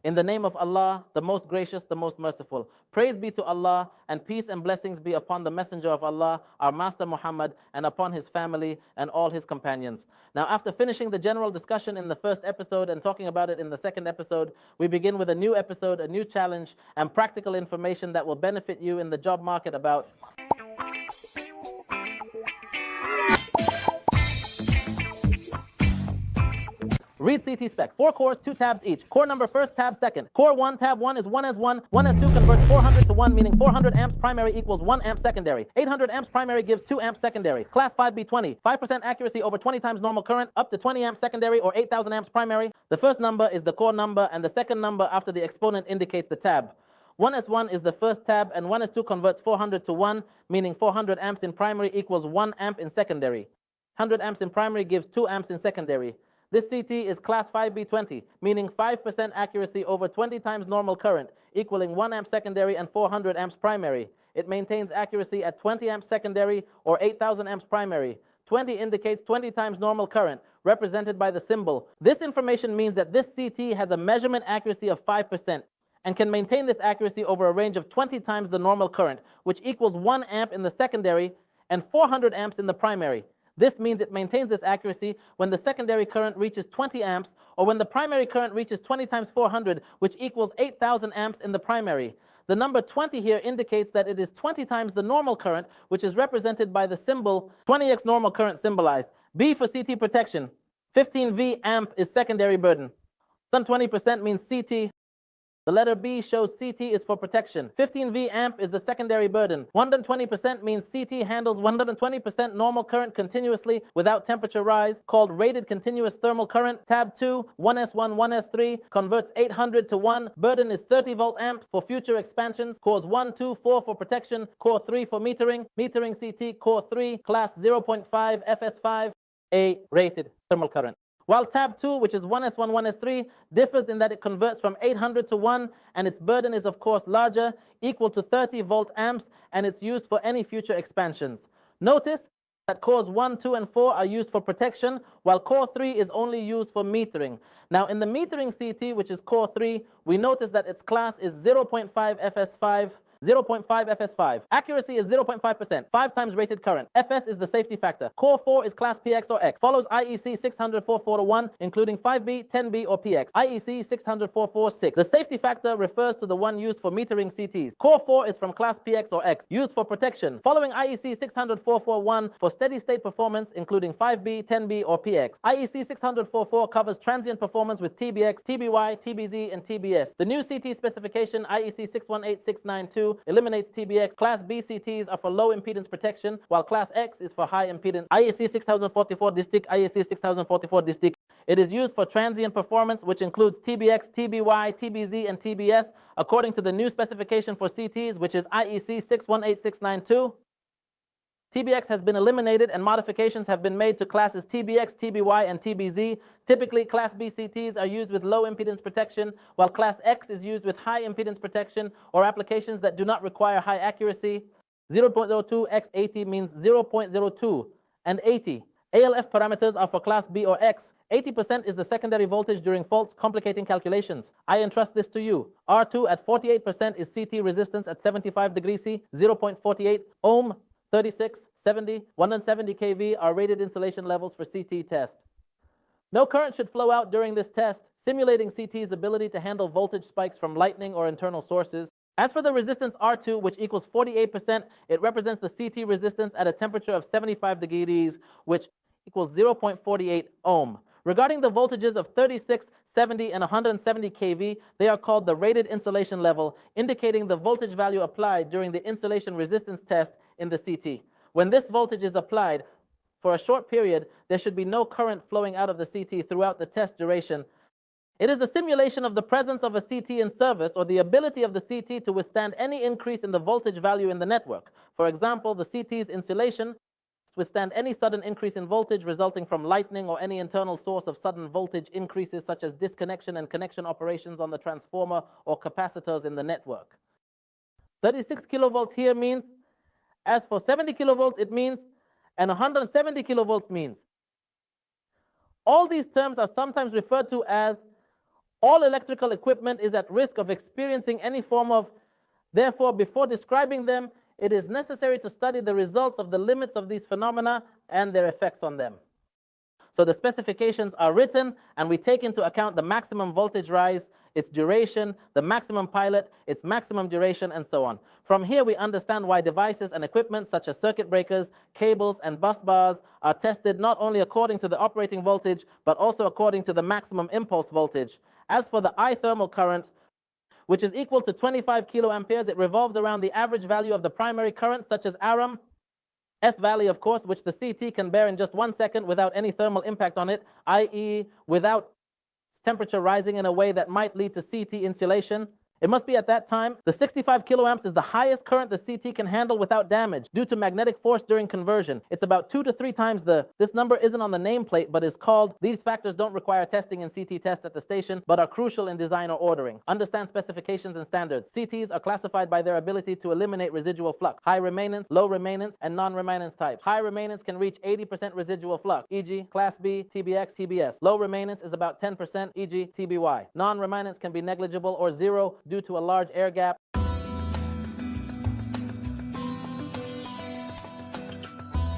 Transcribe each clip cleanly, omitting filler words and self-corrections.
In the name of Allah, the most gracious, the most merciful. Praise be to Allah, and peace and blessings be upon the Messenger of Allah, our Master Muhammad, and upon his family and all his companions. Now, after finishing the general discussion in the first episode and talking about it in the second episode, we begin with a new episode, a new challenge, and practical information that will benefit you in the job market about read CT specs. 4 cores, 2 tabs each. Core number first, tab second. Core 1, tab 1 is 1S1. 1S2 converts 400 to 1, meaning 400 amps primary equals 1 amp secondary. 800 amps primary gives 2 amps secondary. Class 5B20. 5% accuracy over 20 times normal current, up to 20 amps secondary or 8,000 amps primary. The first number is the core number, and the second number after the exponent indicates the tab. 1S1 is the first tab, and 1S2 converts 400 to 1, meaning 400 amps in primary equals 1 amp in secondary. 100 amps in primary gives 2 amps in secondary. This CT is class 5B20, meaning 5% accuracy over 20 times normal current, equaling 1 amp secondary and 400 amps primary. It maintains accuracy at 20 amps secondary or 8,000 amps primary. 20 indicates 20 times normal current, represented by the symbol. This information means that this CT has a measurement accuracy of 5% and can maintain this accuracy over a range of 20 times the normal current, which equals 1 amp in the secondary and 400 amps in the primary. This means it maintains this accuracy when the secondary current reaches 20 amps or when the primary current reaches 20 times 400, which equals 8,000 amps in the primary. The number 20 here indicates that it is 20 times the normal current, which is represented by the symbol 20x normal current symbolized. B for CT protection. 15V amp is secondary burden. Some 20% means CT. The letter B shows CT is for protection. 15V amp is the secondary burden. 120% means CT handles 120% normal current continuously without temperature rise, called rated continuous thermal current. Tab 2, 1S1, 1S3 converts 800 to 1. Burden is 30 volt amps for future expansions. Cores 1, 2, 4 for protection. Core 3 for metering. Metering CT, core 3, class 0.5, FS5, a rated thermal current. While tab 2, which is 1S1, 1S3, differs in that it converts from 800 to 1, and its burden is of course larger, equal to 30 volt amps, and it's used for any future expansions. Notice that cores 1, 2, and 4 are used for protection, while core 3 is only used for metering. Now in the metering CT, which is core 3, we notice that its class is 0.5 FS5, 0.5 FS5. Accuracy is 0.5%, 5 times rated current. FS is the safety factor. Core 4 is class PX or X. Follows IEC 600-441, including 5B, 10B, or PX. IEC 600-446. The safety factor refers to the one used for metering CTs. Core 4 is from class PX or X, used for protection. Following IEC 600-441 for steady state performance, including 5B, 10B, or PX. IEC 600-44 covers transient performance with TBX, TBY, TBZ, and TBS. The new CT specification, IEC 618692, eliminates TBX. Class B CTs are for low impedance protection, while Class X is for high impedance. IEC 6044 distinct, IEC 6044 distinct. It is used for transient performance, which includes TBX, TBY, TBZ, and TBS, according to the new specification for CTs, which is IEC 618692. TBX has been eliminated and modifications have been made to classes TBX, TBY, and TBZ. Typically, Class B CTs are used with low impedance protection, while Class X is used with high impedance protection or applications that do not require high accuracy. 0.02 x 80 means 0.02 and 80. ALF parameters are for Class B or X. 80% is the secondary voltage during faults, complicating calculations. I entrust this to you. R2 at 48% is CT resistance at 75 degrees C, 0.48 ohm. 36, 70, 170 kV are rated insulation levels for CT test. No current should flow out during this test, simulating CT's ability to handle voltage spikes from lightning or internal sources. As for the resistance R2, which equals 48%, it represents the CT resistance at a temperature of 75 degrees, which equals 0.48 ohm. Regarding the voltages of 36, 70, and 170 kV, they are called the rated insulation level, indicating the voltage value applied during the insulation resistance test in the CT. When this voltage is applied for a short period, there should be no current flowing out of the CT throughout the test duration. It is a simulation of the presence of a CT in service or the ability of the CT to withstand any increase in the voltage value in the network. For example, the CT's insulation withstand any sudden increase in voltage resulting from lightning or any internal source of sudden voltage increases such as disconnection and connection operations on the transformer or capacitors in the network. 36 kilovolts here means, as for 70 kilovolts it means, and 170 kilovolts means. All these terms are sometimes referred to as All electrical equipment is at risk of experiencing any form of, therefore, before describing them, it is necessary to study the results of the limits of these phenomena and their effects on them. So the specifications are written, and we take into account the maximum voltage rise, its duration, the maximum pilot, its maximum duration, and so on. From here, we understand why devices and equipment such as circuit breakers, cables, and bus bars are tested not only according to the operating voltage, but also according to the maximum impulse voltage. As for the I thermal current, which is equal to 25 kiloamperes, it revolves around the average value of the primary current, such as Aram, S valley, of course, which the CT can bear in just 1 second without any thermal impact on it, i.e. without temperature rising in a way that might lead to CT insulation. It must be at that time. The 65 kiloamps is the highest current the CT can handle without damage due to magnetic force during conversion. It's about 2 to 3 times this number isn't on the nameplate, but is called. These factors don't require testing in CT tests at the station, but are crucial in design or ordering. Understand specifications and standards. CTs are classified by their ability to eliminate residual flux, high remanence, low remanence, and non-remanence types. High remanence can reach 80% residual flux, e.g. Class B, TBX, TBS. Low remanence is about 10%, e.g. TBY. Non-remanence can be negligible or zero due to a large air gap.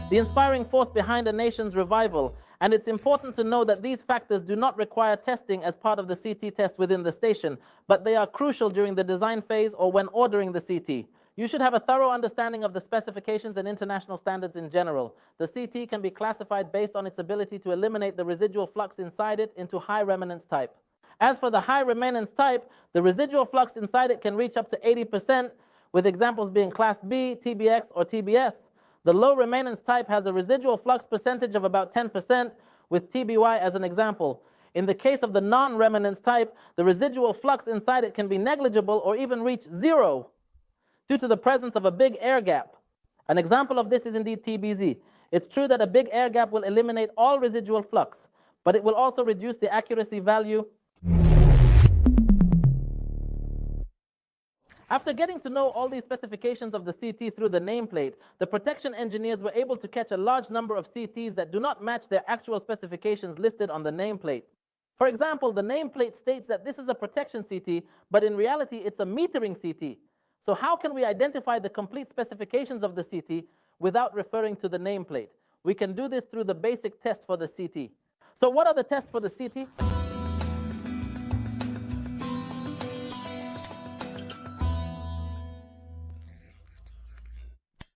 The inspiring force behind a nation's revival, and it's important to know that these factors do not require testing as part of the CT test within the station, but they are crucial during the design phase or when ordering the CT. You should have a thorough understanding of the specifications and international standards in general. The CT can be classified based on its ability to eliminate the residual flux inside it into high remanence type. As for the high remanence type, the residual flux inside it can reach up to 80%, with examples being Class B, TBX, or TBS. The low remanence type has a residual flux percentage of about 10%, with TBY as an example. In the case of the non-remanence type, the residual flux inside it can be negligible or even reach zero due to the presence of a big air gap. An example of this is indeed TBZ. It's true that a big air gap will eliminate all residual flux, but it will also reduce the accuracy value. After getting to know all these specifications of the CT through the nameplate, the protection engineers were able to catch a large number of CTs that do not match their actual specifications listed on the nameplate. For example, the nameplate states that this is a protection CT, but in reality it's a metering CT. So how can we identify the complete specifications of the CT without referring to the nameplate? We can do this through the basic test for the CT. So what are the tests for the CT?